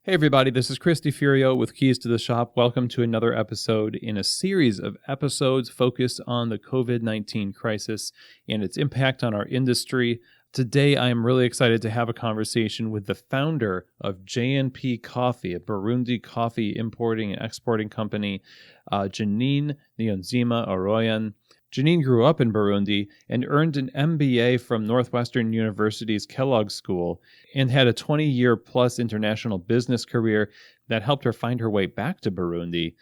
Hey everybody, this is Christy Furio with Keys to the Shop. Welcome to another episode in a series of episodes focused on the COVID-19 crisis and its impact on our industry. Today, I am really excited to have a conversation with the founder of JNP Coffee, a Burundi coffee importing and exporting company, Jeanine Niyonzima-Aroian. Jeanine grew up in Burundi and earned an MBA from Northwestern University's Kellogg School and had a 20-year-plus international business career that helped her find her way back to Burundi.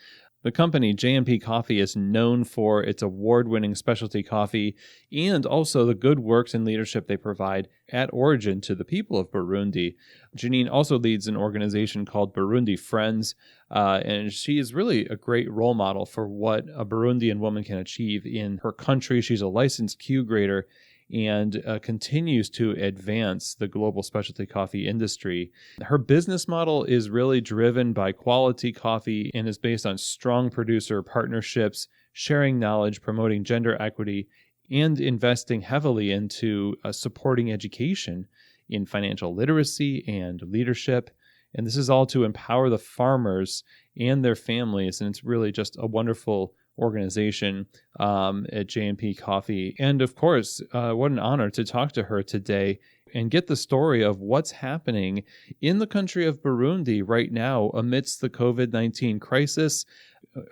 The company, JNP Coffee, is known for its award-winning specialty coffee and also the good works and leadership they provide at origin to the people of Burundi. Jeanine also leads an organization called Burundi Friends, and she is really a great role model for what a Burundian woman can achieve in her country. She's a licensed Q grader and continues to advance the global specialty coffee industry. Her business model is really driven by quality coffee and is based on strong producer partnerships, sharing knowledge, promoting gender equity, and investing heavily into supporting education in financial literacy and leadership. And this is all to empower the farmers and their families, and it's really just a wonderful organization at JNP Coffee. And of course, what an honor to talk to her today and get the story of what's happening in the country of Burundi right now amidst the COVID-19 crisis.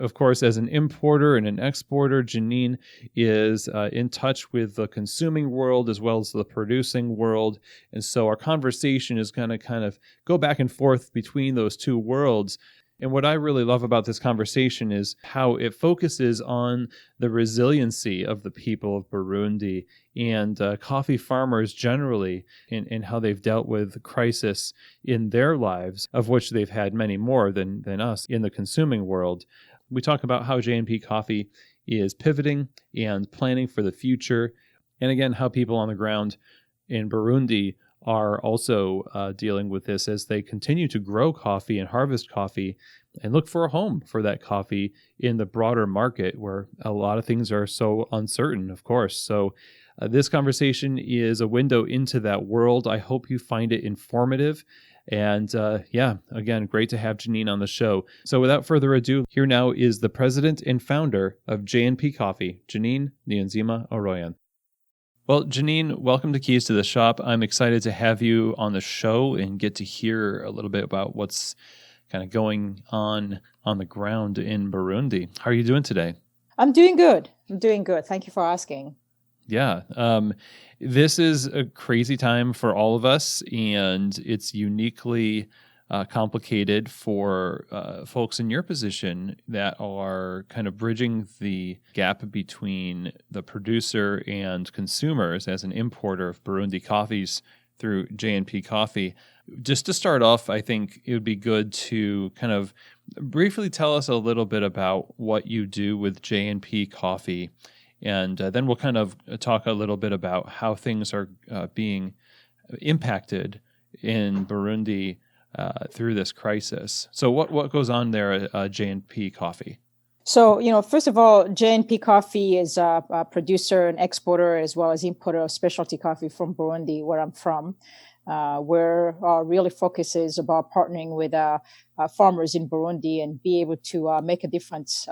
Of course, as an importer and an exporter, Jeanine is in touch with the consuming world as well as the producing world. And so our conversation is going to kind of go back and forth between those two worlds. And what I really love about this conversation is how it focuses on the resiliency of the people of Burundi and coffee farmers generally, and how they've dealt with crisis in their lives, of which they've had many more than us in the consuming world. We talk about how JNP Coffee is pivoting and planning for the future, and again, how people on the ground in Burundi are also dealing with this as they continue to grow coffee and harvest coffee and look for a home for that coffee in the broader market where a lot of things are so uncertain, of course. So this conversation is a window into that world. I hope you find it informative. And again, great to have Jeanine on the show. So without further ado, here now is the president and founder of JNP Coffee, Jeanine Niyonzima-Aroian. Well, Jeanine, welcome to Keys to the Shop. I'm excited to have you on the show and get to hear a little bit about what's kind of going on the ground in Burundi. How are you doing today? I'm doing good. Thank you for asking. Yeah. This is a crazy time for all of us, and it's uniquely complicated for folks in your position that are kind of bridging the gap between the producer and consumers as an importer of Burundi coffees through JNP Coffee. Just to start off, I think it would be good to kind of briefly tell us a little bit about what you do with JNP Coffee, and then we'll kind of talk a little bit about how things are being impacted in Burundi through this crisis. So what goes on there at JNP Coffee? So, first of all, JNP Coffee is a producer and exporter as well as importer of specialty coffee from Burundi, where I'm from, where our really focus is about partnering with farmers in Burundi and be able to make a difference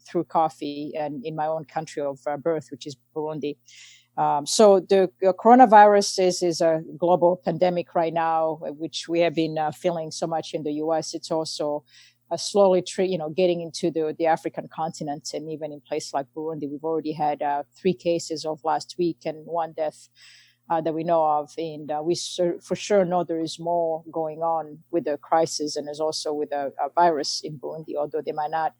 through coffee and in my own country of birth, which is Burundi. So the coronavirus is a global pandemic right now, which we have been feeling so much in the U.S. It's also slowly, getting into the African continent, and even in places like Burundi, we've already had 3 cases of last week and 1 death that we know of, and we for sure know there is more going on with the crisis, and there's also with a virus in Burundi, although they might not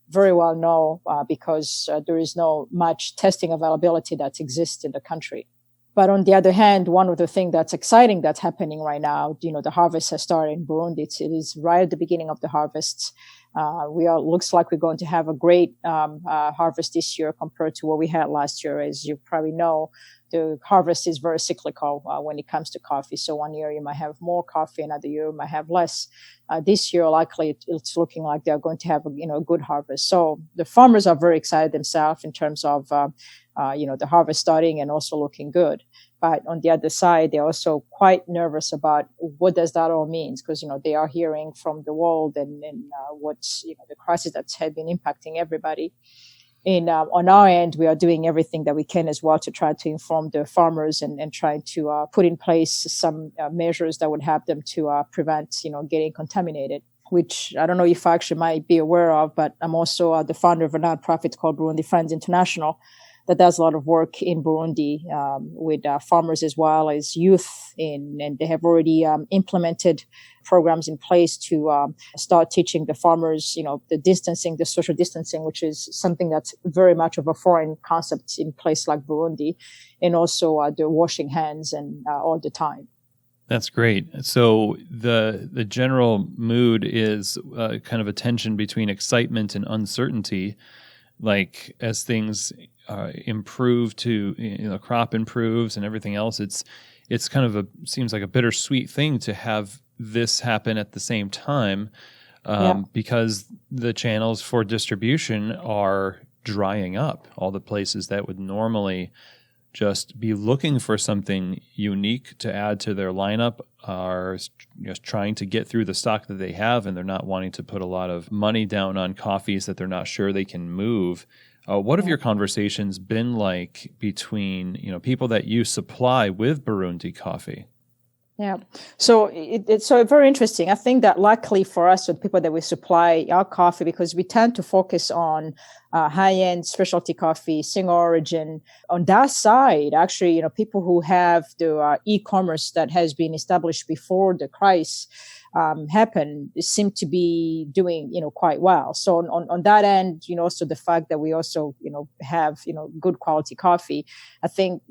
very well know because there is no much testing availability that exists in the country. But on the other hand, one of the things that's exciting that's happening right now, the harvest has started in Burundi. It is right at the beginning of the harvest. Looks like we're going to have a great harvest this year compared to what we had last year. As you probably know, the harvest is very cyclical when it comes to coffee. So one year you might have more coffee, another year you might have less. This year, likely it's looking like they're going to have a good harvest. So the farmers are very excited themselves in terms of the harvest starting and also looking good. But on the other side, they're also quite nervous about what does that all mean, because, they are hearing from the world and what's, the crisis that's had been impacting everybody. And on our end, we are doing everything that we can as well to try to inform the farmers and try to put in place some measures that would help them to prevent, getting contaminated, which I don't know if I actually might be aware of, but I'm also the founder of a nonprofit called Burundi Friends International that does a lot of work in Burundi with farmers as well as youth. And they have already implemented programs in place to start teaching the farmers, the social distancing, which is something that's very much of a foreign concept in place like Burundi, and also the washing hands and all the time. That's great. So the general mood is kind of a tension between excitement and uncertainty. Like as things improve to, crop improves and everything else, it's kind of seems like a bittersweet thing to have this happen at the same time because the channels for distribution are drying up. All the places that would normally just be looking for something unique to add to their lineup are just trying to get through the stock that they have, and they're not wanting to put a lot of money down on coffees that they're not sure they can move. What have your conversations been like between people that you supply with Burundi Coffee? Yeah. So it's very interesting. I think that luckily for us, with people that we supply our coffee, because we tend to focus on high-end specialty coffee, single origin. On that side, actually, people who have the e-commerce that has been established before the crisis happen seem to be doing, quite well. So on that end, so the fact that we also, have, good quality coffee, I think,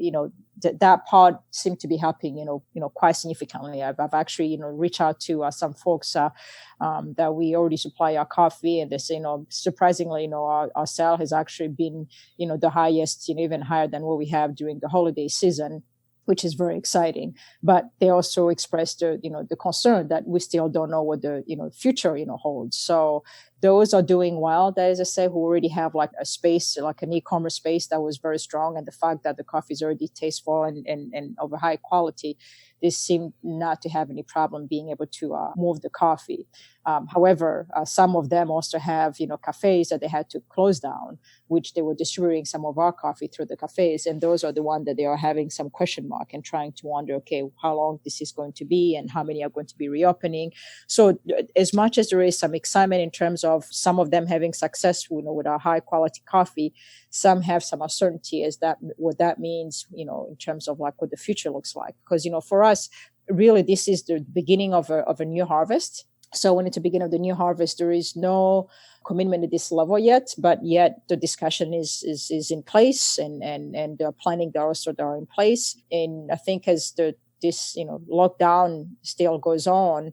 that part seemed to be helping, quite significantly. I've actually, reached out to some folks that we already supply our coffee, and they say, surprisingly, our sale has actually been, the highest, even higher than what we have during the holiday season, which is very exciting. But they also expressed the concern that we still don't know what the future holds. So those are doing well. That is to say, who already have like a space, like an e-commerce space that was very strong, and the fact that the coffee is already tasteful and of a high quality, they seem not to have any problem being able to move the coffee. However, some of them also have, cafes that they had to close down, which they were distributing some of our coffee through the cafes. And those are the ones that they are having some question mark and trying to wonder, okay, how long this is going to be and how many are going to be reopening. So as much as there is some excitement in terms of some of them having success, with our high quality coffee, some have some uncertainty as that what that means, in terms of like what the future looks like. Because, for us, really, this is the beginning of a new harvest. So when it's the beginning of the new harvest, there is no commitment at this level yet, but yet the discussion is in place and the planning that are in place. And I think as this lockdown still goes on,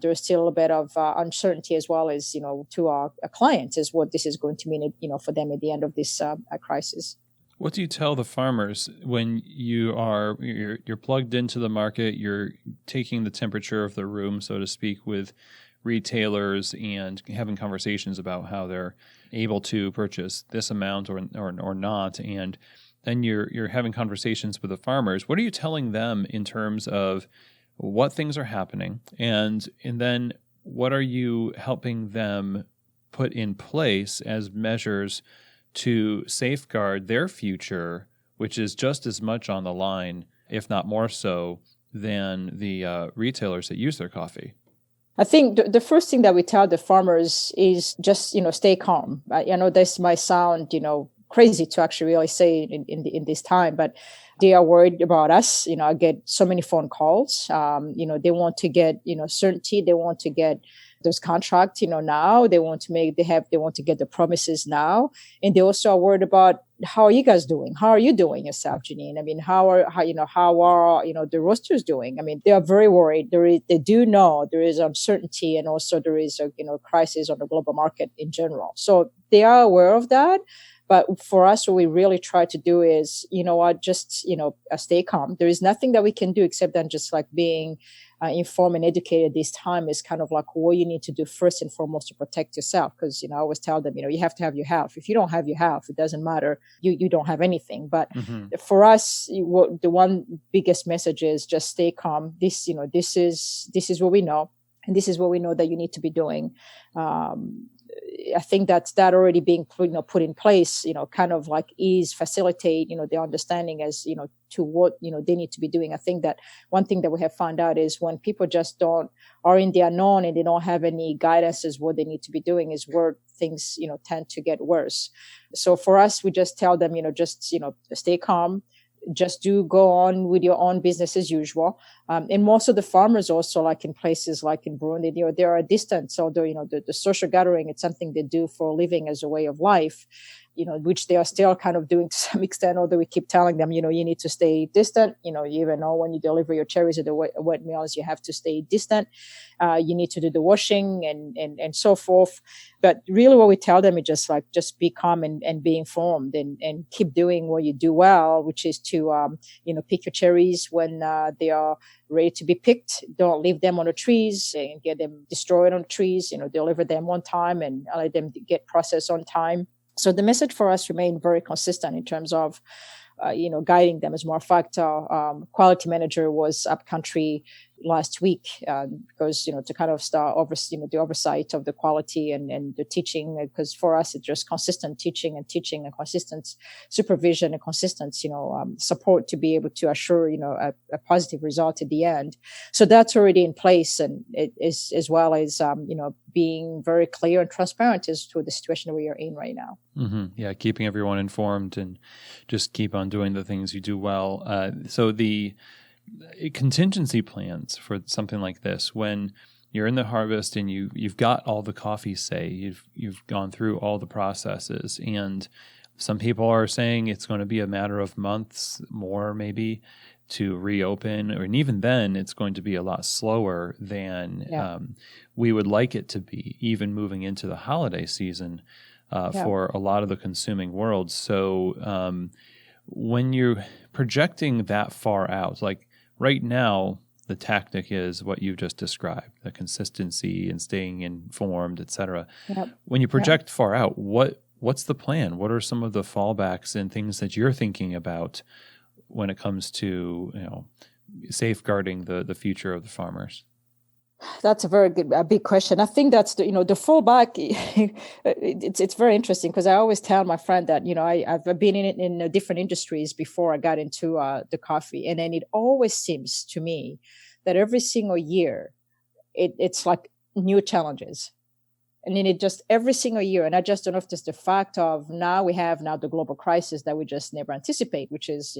there's still a bit of uncertainty as well as, to our clients is what this is going to mean, for them at the end of this crisis. What do you tell the farmers when you're plugged into the market, you're taking the temperature of the room, so to speak, with retailers and having conversations about how they're able to purchase this amount or not, and then you're having conversations with the farmers? What are you telling them in terms of what things are happening, and then what are you helping them put in place as measures to safeguard their future, which is just as much on the line, if not more so, than the retailers that use their coffee? I think the first thing that we tell the farmers is just, stay calm. I know this might sound, crazy to actually really say in this time, but they are worried about us. I get so many phone calls. They want to get, certainty. They want to get those contracts, now. They want to get the promises now. And they also are worried about, how are you guys doing? How are you doing yourself, Jeanine? I mean, how are the roasters doing? I mean, they are very worried. They do know there is uncertainty, and also there is a crisis on the global market in general. So they are aware of that. But for us, what we really try to do is, just, stay calm. There is nothing that we can do except then just like being informed and educated this time is kind of like what you need to do first and foremost to protect yourself. Because, I always tell them, you have to have your health. If you don't have your health, it doesn't matter. You don't have anything. But for us, the one biggest message is just stay calm. This is what we know. And this is what we know that you need to be doing. I think that already being put in place, kind of like is facilitate, the understanding as, to what, they need to be doing. I think that one thing that we have found out is when people just are in the unknown and they don't have any guidance as what they need to be doing is where things, tend to get worse. So for us, we just tell them, just, stay calm. Just do go on with your own business as usual. And most of the farmers also, like in places like in Burundi, they are distant. So the social gathering, it's something they do for a living as a way of life, which they are still kind of doing to some extent, although we keep telling them, you need to stay distant. You even know when you deliver your cherries at the wet mills, you have to stay distant. You need to do the washing and so forth. But really what we tell them is just be calm and be informed and keep doing what you do well, which is to, pick your cherries when they are ready to be picked. Don't leave them on the trees and get them destroyed on the trees, deliver them on time and let them get processed on time. So the message for us remained very consistent in terms of, guiding them. As a matter of fact, our quality manager was up country last week because, to kind of start the oversight of the quality and the teaching, because for us, it's just consistent teaching and consistent supervision and consistent, support to be able to assure, a positive result at the end. So that's already in place, and it is, as well as, being very clear and transparent as to the situation we are in right now. Mm-hmm. Yeah, keeping everyone informed and just keep on doing the things you do well. So the contingency plans for something like this, when you're in the harvest and you've got all the coffee, say you've gone through all the processes, and some people are saying it's going to be a matter of months more maybe to reopen, and even then it's going to be a lot slower than we would like it to be, even moving into the holiday season for a lot of the consuming world. So when you're projecting that far out, like right now, the tactic is what you've just described, the consistency and staying informed, et cetera. Yep. When you project far out, what's the plan? What are some of the fallbacks and things that you're thinking about when it comes to, safeguarding the future of the farmers? That's a very good, big question. I think that's the fallback. It's very interesting because I always tell my friend that, I've been in different industries before I got into the coffee. And then it always seems to me that every single year, it's like new challenges. And then it just every single year, and I just don't know if it's the fact of we have the global crisis that we just never anticipate, which is,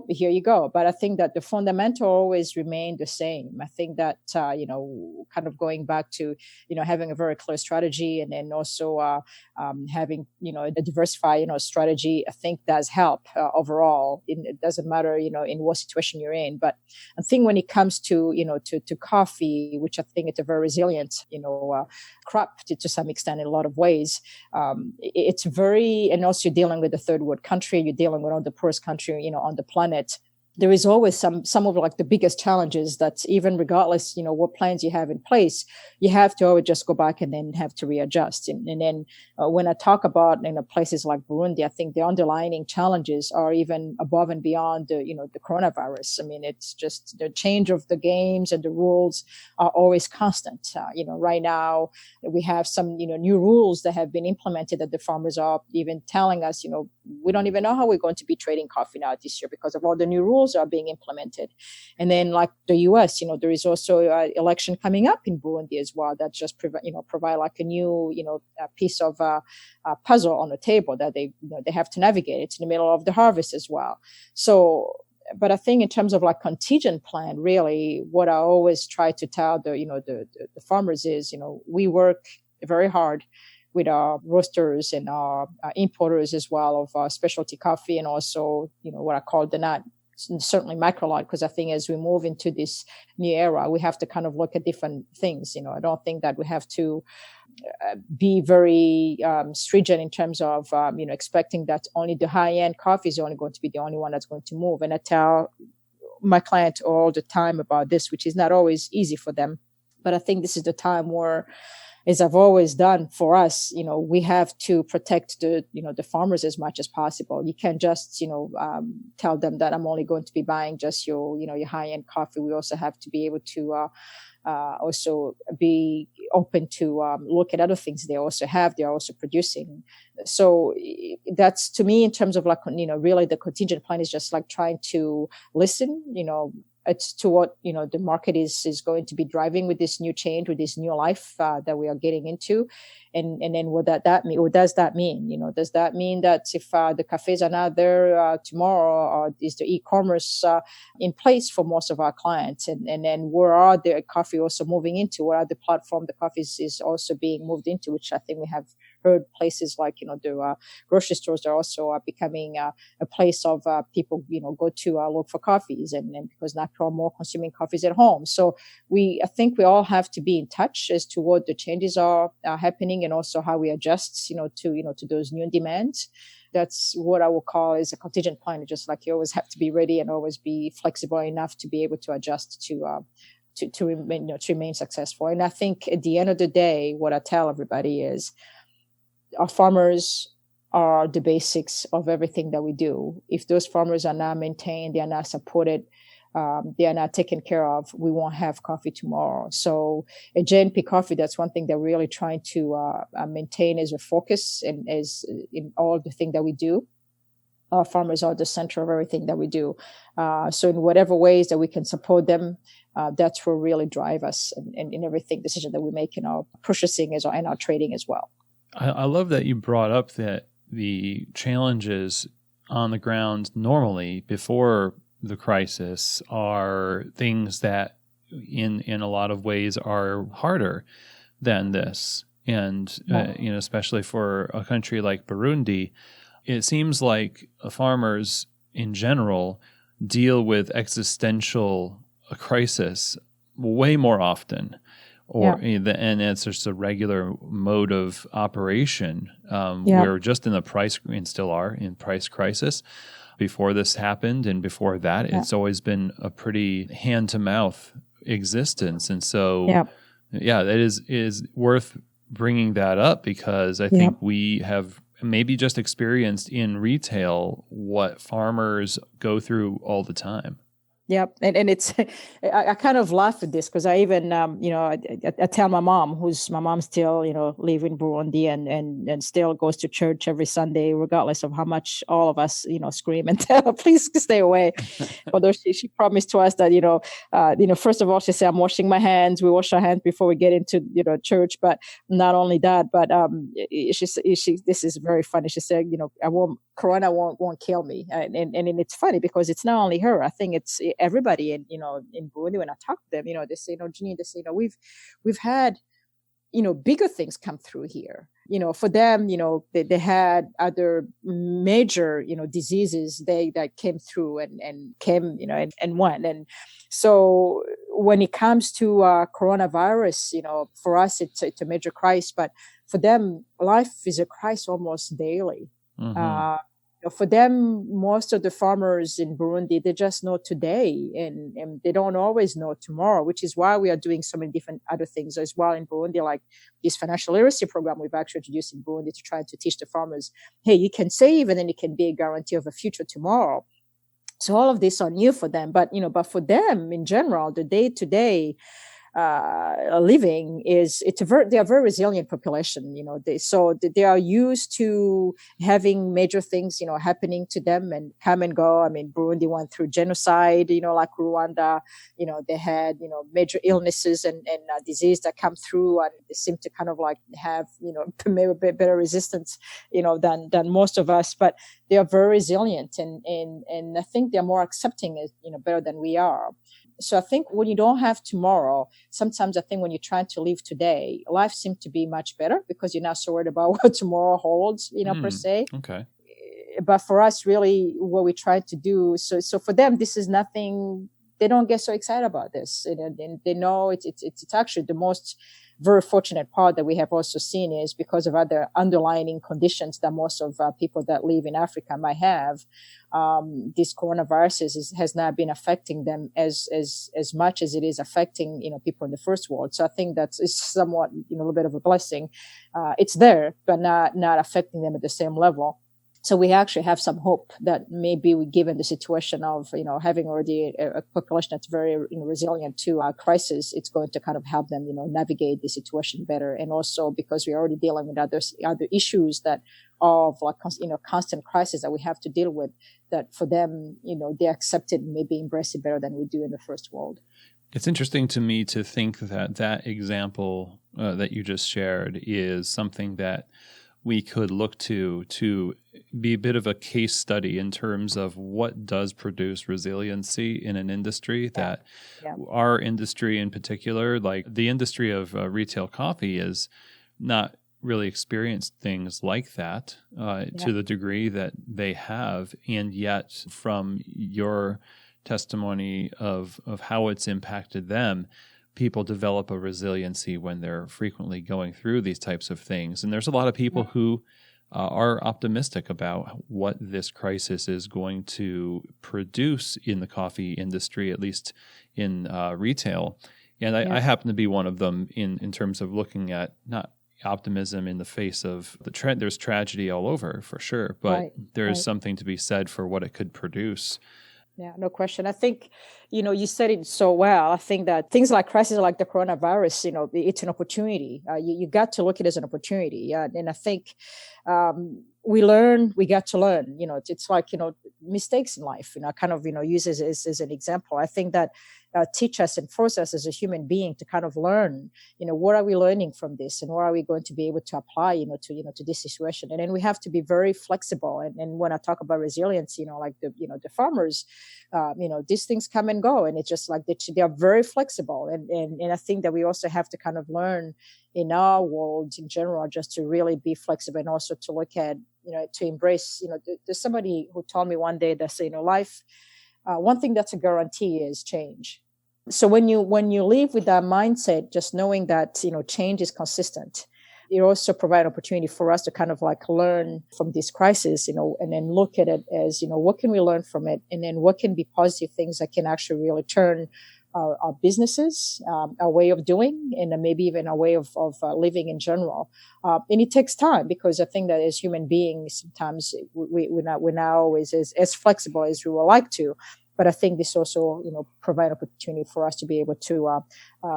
here you go. But I think that the fundamental always remain the same. I think that, kind of going back to, having a very clear strategy and then also having, a diversified, strategy, I think does help overall. It doesn't matter, in what situation you're in. But I think when it comes to, to coffee, which I think it's a very resilient, crop to some extent in a lot of ways, it's very, and also you're dealing with the third world country, you're dealing with one of the poorest country, on the planet. There is always some of like the biggest challenges that even regardless, what plans you have in place, you have to always just go back and then have to readjust. And then when I talk about, places like Burundi, I think the underlying challenges are even above and beyond the coronavirus. I mean, it's just the change of the games and the rules are always constant. Right now we have some, new rules that have been implemented that the farmers are even telling us, we don't even know how we're going to be trading coffee now this year because of all the new rules are being implemented. And then like the US, there is also an election coming up in Burundi as well that just provide like a new, a piece of a puzzle on the table that they have to navigate. It's in the middle of the harvest as well. So, but I think in terms of like contingent plan, really what I always try to tell the farmers is, we work very hard with our roasters and our importers as well of our specialty coffee and also, what I call the nut, certainly microlite, because I think as we move into this new era, we have to kind of look at different things. I don't think that we have to be very stringent in terms of, expecting that only the high-end coffee is only going to be the only one that's going to move. And I tell my client all the time about this, which is not always easy for them. But I think this is the time where, as I've always done for us, we have to protect the farmers as much as possible. You can't just, tell them that I'm only going to be buying just your high-end coffee. We also have to be able to also be open to look at other things they're also producing. So that's, to me, in terms of really the contingent plan is just like trying to listen, it's to what, the market is going to be driving with this new change, with this new life that we are getting into. And then what does that mean? Does that mean that if the cafes are not there tomorrow, or is the e-commerce in place for most of our clients? And then where are the coffee also moving into? Where are the platform the coffee is also being moved into, which I think we have heard places like, the grocery stores are also becoming a place of people, go to look for coffees, and because now people are more consuming coffees at home. So I think we all have to be in touch as to what the changes are happening, and also how we adjust, to those new demands. That's what I will call is a contingent plan. Just like you always have to be ready and always be flexible enough to be able to adjust to remain successful. And I think at the end of the day, what I tell everybody is, our farmers are the basics of everything that we do. If those farmers are not maintained, they are not supported, they are not taken care of, we won't have coffee tomorrow. So at JNP Coffee, that's one thing that we're really trying to maintain as a focus, and as in all the thing that we do. Our farmers are the center of everything that we do. So in whatever ways that we can support them, that's what really drive us in everything decision that we make in our purchasing and our trading as well. I love that you brought up that the challenges on the ground normally before the crisis are things that in a lot of ways are harder than this. And, especially for a country like Burundi, it seems like farmers in general deal with existential crisis way more often. And it's just a regular mode of operation. We're just in the price, and still are in price crisis. Before this happened, and before that, it's always been a pretty hand-to-mouth existence. And so, it is worth bringing that up, because I think we have maybe just experienced in retail what farmers go through all the time. Yep. And it's, I kind of laugh at this, because I even, I tell my mom still, live in Burundi and still goes to church every Sunday, regardless of how much all of us, scream and tell her, please stay away. Although she promised to us that, first of all, she said, I'm washing my hands. We wash our hands before we get into, church. But not only that, but this is very funny. She said, Corona won't kill me. And it's funny, because it's not only her. I think it's everybody in Burundi. When I talk to them, they say, Jeanine, they say, we've had, bigger things come through here. For them, they had other major, diseases that came through and came, and went. And so when it comes to coronavirus, for us, it's a major crisis, but for them, life is a crisis almost daily. Mm-hmm. For them, most of the farmers in Burundi, they just know today, and they don't always know tomorrow, which is why we are doing so many different other things as well in Burundi, like this financial literacy program we've actually introduced in Burundi to try to teach the farmers, hey, you can save, and then it can be a guarantee of a future tomorrow. So all of this are new for them, but for them in general, the day-to-day living they are very resilient population. They are used to having major things, happening to them and come and go. I mean, Burundi went through genocide, like Rwanda, they had, major illnesses and disease that come through, and they seem to kind of like have, maybe a bit better resistance, than most of us, but they are very resilient, and I think they're more accepting, better than we are. So I think when you don't have tomorrow, sometimes I think when you're trying to live today, life seems to be much better, because you're not so worried about what tomorrow holds, per se. Okay. But for us, really, what we try to do, so for them, this is nothing. They don't get so excited about this, and they know it's actually the most very fortunate part that we have also seen is because of other underlying conditions that most of people that live in Africa might have. This coronavirus has not been affecting them as much as it is affecting, people in the first world. So I think that's is somewhat, a little bit of a blessing. It's there, but not affecting them at the same level. So we actually have some hope that maybe given the situation of, having already a population that's very resilient to a crisis, it's going to kind of help them, navigate the situation better. And also because we're already dealing with other issues that of like, constant crisis that we have to deal with, that for them, they accept it and maybe embrace it better than we do in the first world. It's interesting to me to think that example that you just shared is something that we could look to be a bit of a case study in terms of what does produce resiliency in an industry that our industry in particular, like the industry of retail coffee, is not really experienced things like that to the degree that they have. And yet from your testimony of how it's impacted them, people develop a resiliency when they're frequently going through these types of things. And there's a lot of people who are optimistic about what this crisis is going to produce in the coffee industry, at least in retail. And I happen to be one of them in terms of looking at not optimism in the face of the trend. There's tragedy all over for sure, but there's something to be said for what it could produce. Yeah, no question. I think, you said it so well. I think that things like crises like the coronavirus, it's an opportunity. You got to look at it as an opportunity. And I think we got to learn, it's like, mistakes in life, I kind of, use it as an example. I think that teach us and force us as a human being to kind of learn, what are we learning from this and what are we going to be able to apply, to this situation. And then we have to be very flexible. And when I talk about resilience, like the farmers, these things come and go, and it's just like they are very flexible. And I think that we also have to kind of learn in our world in general, just to really be flexible and also to look at, to embrace, there's somebody who told me one day that, life, one thing that's a guarantee is change. So when you live with that mindset, just knowing that, change is consistent, it also provides opportunity for us to kind of like learn from this crisis, and then look at it as, what can we learn from it? And then what can be positive things that can actually really turn our businesses, our way of doing, and maybe even our way of living in general. And it takes time, because I think that as human beings, sometimes we're not always as flexible as we would like to. But I think this also, provide opportunity for us to be able to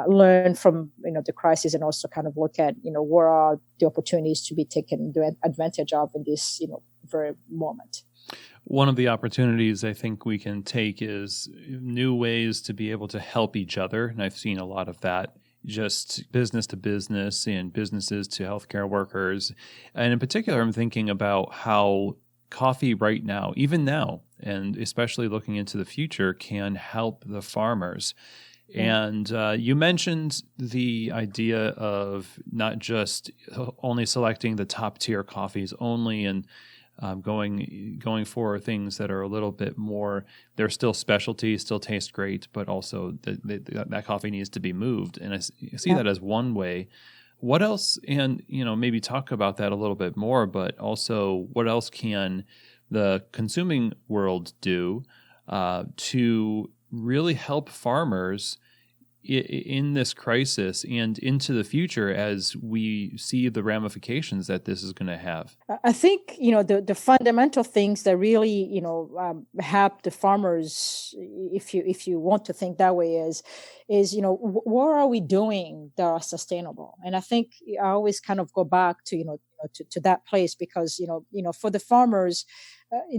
learn from, the crisis, and also kind of look at, what are the opportunities to be taken advantage of in this, very moment. One of the opportunities I think we can take is new ways to be able to help each other. And I've seen a lot of that, just business to business and businesses to healthcare workers. And in particular, I'm thinking about how coffee right now, even now, and especially looking into the future, can help the farmers. And you mentioned the idea of not just only selecting the top tier coffees only, and going for things that are a little bit more, they're still specialty, still taste great, but also that coffee needs to be moved. And I see that as one way. What else, and maybe talk about that a little bit more, but also what else can the consuming world do to really help farmers in this crisis and into the future as we see the ramifications that this is going to have? I think, the fundamental things that really, help the farmers, if you want to think that way, is, what are we doing that are sustainable? And I think I always kind of go back to, to that place, because, for the farmers,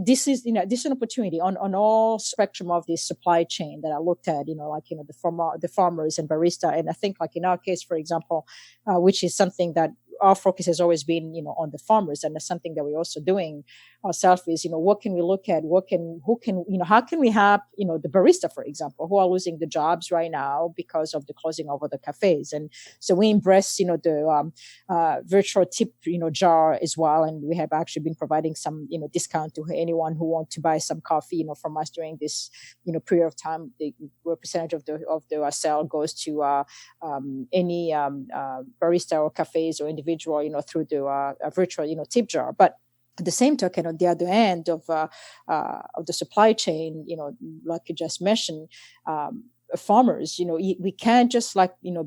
this is an opportunity on all spectrum of this supply chain that I looked at, the farmers and barista. And I think, like in our case, for example, which is something that our focus has always been, on the farmers. And that's something that we're also doing ourselves is, what can we look at? How can we help, the barista, for example, who are losing the jobs right now because of the closing of the cafes. And so we embrace, the virtual tip, jar as well. And we have actually been providing some, discount to anyone who wants to buy some coffee, from us during this, period of time. The percentage of the sale goes to any barista or cafes or individual, through the virtual, tip jar. But at the same token, on the other end of the supply chain, like you just mentioned, farmers, we can't just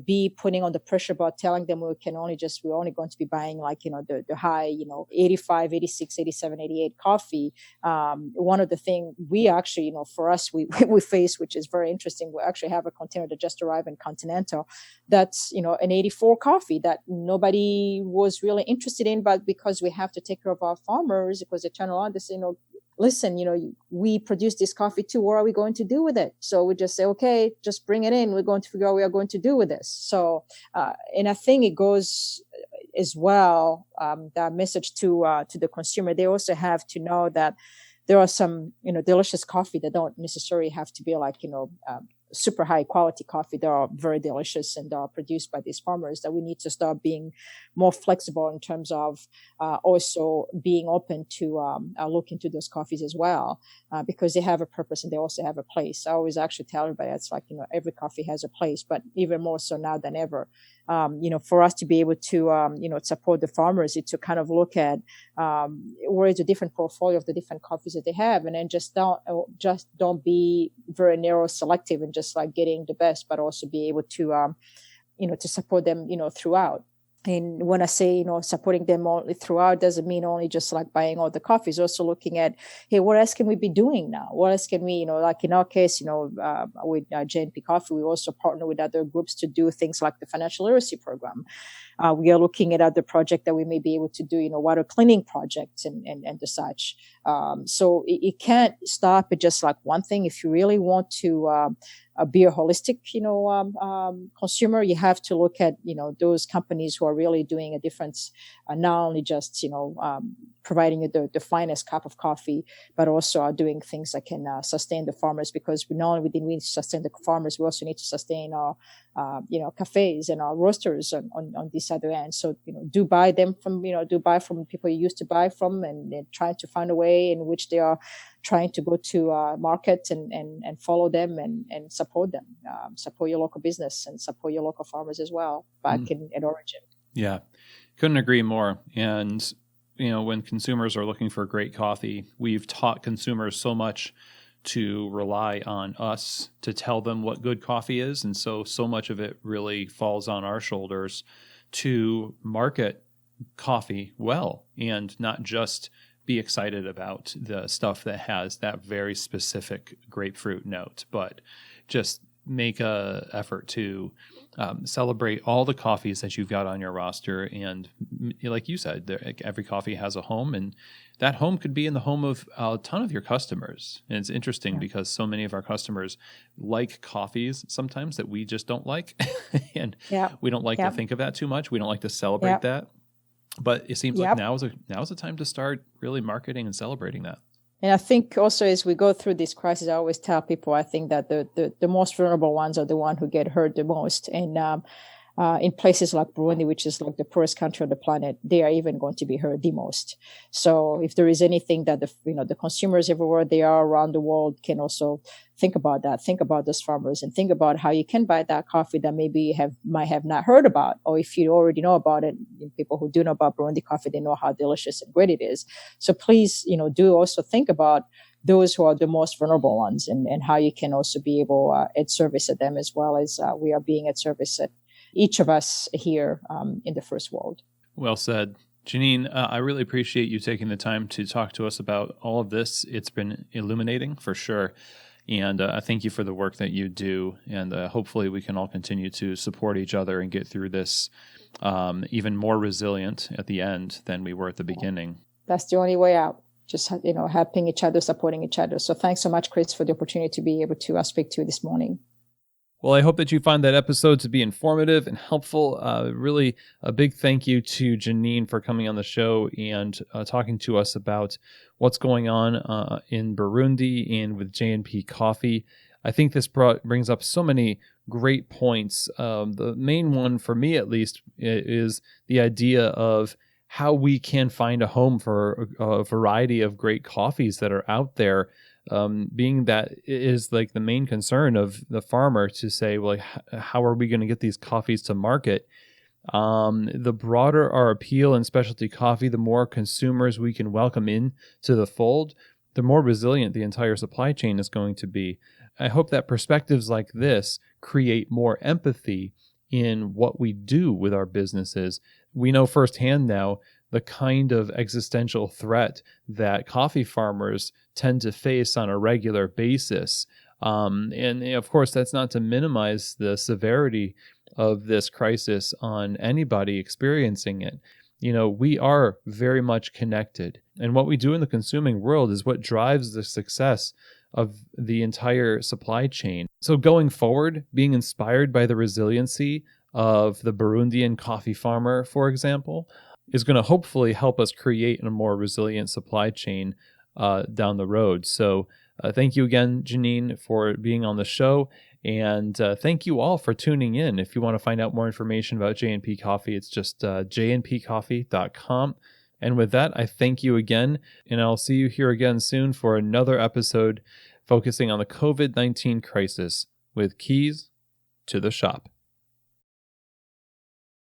be putting on the pressure about telling them we're only going to be buying the high, 85, 86, 87, 88 coffee. One of the things we actually, for us, we face, which is very interesting, we actually have a container that just arrived in Continental that's, an 84 coffee that nobody was really interested in, but because we have to take care of our farmers, because they turn around and say, listen, we produce this coffee too. What are we going to do with it? So we just say, okay, just bring it in. We're going to figure out what we are going to do with this. So, and I think it goes as well, that message to the consumer. They also have to know that there are some, delicious coffee that don't necessarily have to be super high quality coffee. They are very delicious and are produced by these farmers, that we need to start being more flexible in terms of also being open to look into those coffees as well, because they have a purpose and they also have a place. I always actually tell everybody it's every coffee has a place, but even more so now than ever. For us to be able to, support the farmers, is to kind of look at where is the different portfolio of the different coffees that they have, and then just don't be very narrow selective and just getting the best, but also be able to, to support them, throughout. And when I say, supporting them all throughout, doesn't mean only just buying all the coffees, also looking at, hey, what else can we be doing now? What else can we, like in our case, with JNP Coffee, we also partner with other groups to do things like the financial literacy program. We are looking at other projects that we may be able to do, water cleaning projects and the such. So it can't stop at just one thing. If you really want to, be a holistic, consumer, you have to look at, those companies who are really doing a difference, not only just, providing you the finest cup of coffee, but also are doing things that can sustain the farmers, because we not only need to sustain the farmers, we also need to sustain our, cafes and our roasters on this other end. So, do buy from people you used to buy from, and try to find a way in which they are trying to go to market and follow them and support them, support your local business and support your local farmers as well back in origin. Yeah, couldn't agree more. And, when consumers are looking for great coffee, we've taught consumers so much to rely on us to tell them what good coffee is. And so much of it really falls on our shoulders to market coffee well, and not just be excited about the stuff that has that very specific grapefruit note, but just make a effort to celebrate all the coffees that you've got on your roster. And like you said, every coffee has a home, and that home could be in the home of a ton of your customers. And it's interesting because so many of our customers like coffees sometimes that we just don't like. And we don't like to think of that too much. We don't like to celebrate that. But it seems like now is a time to start really marketing and celebrating that. And I think also as we go through this crisis, I always tell people, I think that the most vulnerable ones are the ones who get hurt the most. And in places like Burundi, which is the poorest country on the planet, they are even going to be hurt the most. So if there is anything that the consumers everywhere they are around the world can also think about that, think about those farmers, and think about how you can buy that coffee that maybe might have not heard about, or if you already know about it, people who do know about Burundi coffee, they know how delicious and great it is. So please, do also think about those who are the most vulnerable ones, and how you can also be able at service at them, as well as we are being at service at each of us here in the first world. Well said. Jeanine, I really appreciate you taking the time to talk to us about all of this. It's been illuminating for sure. And I thank you for the work that you do. And hopefully we can all continue to support each other and get through this even more resilient at the end than we were at the beginning. That's the only way out. Just, helping each other, supporting each other. So thanks so much, Chris, for the opportunity to be able to speak to you this morning. Well, I hope that you find that episode to be informative and helpful. Really, a big thank you to Jeanine for coming on the show and talking to us about what's going on in Burundi and with JNP Coffee. I think this brings up so many great points. The main one, for me at least, is the idea of how we can find a home for a variety of great coffees that are out there. Being that it is like the main concern of the farmer to say, well, how are we going to get these coffees to market? The broader our appeal in specialty coffee, the more consumers we can welcome in to the fold, the more resilient the entire supply chain is going to be. I hope that perspectives like this create more empathy in what we do with our businesses. We know firsthand now the kind of existential threat that coffee farmers tend to face on a regular basis. And of course, that's not to minimize the severity of this crisis on anybody experiencing it. We are very much connected. And what we do in the consuming world is what drives the success of the entire supply chain. So going forward, being inspired by the resiliency of the Burundian coffee farmer, for example, is going to hopefully help us create a more resilient supply chain down the road. So thank you again, Jeanine, for being on the show. And thank you all for tuning in. If you want to find out more information about JNP Coffee, it's just jnpcoffee.com. And with that, I thank you again, and I'll see you here again soon for another episode focusing on the COVID-19 crisis with Keys to the Shop.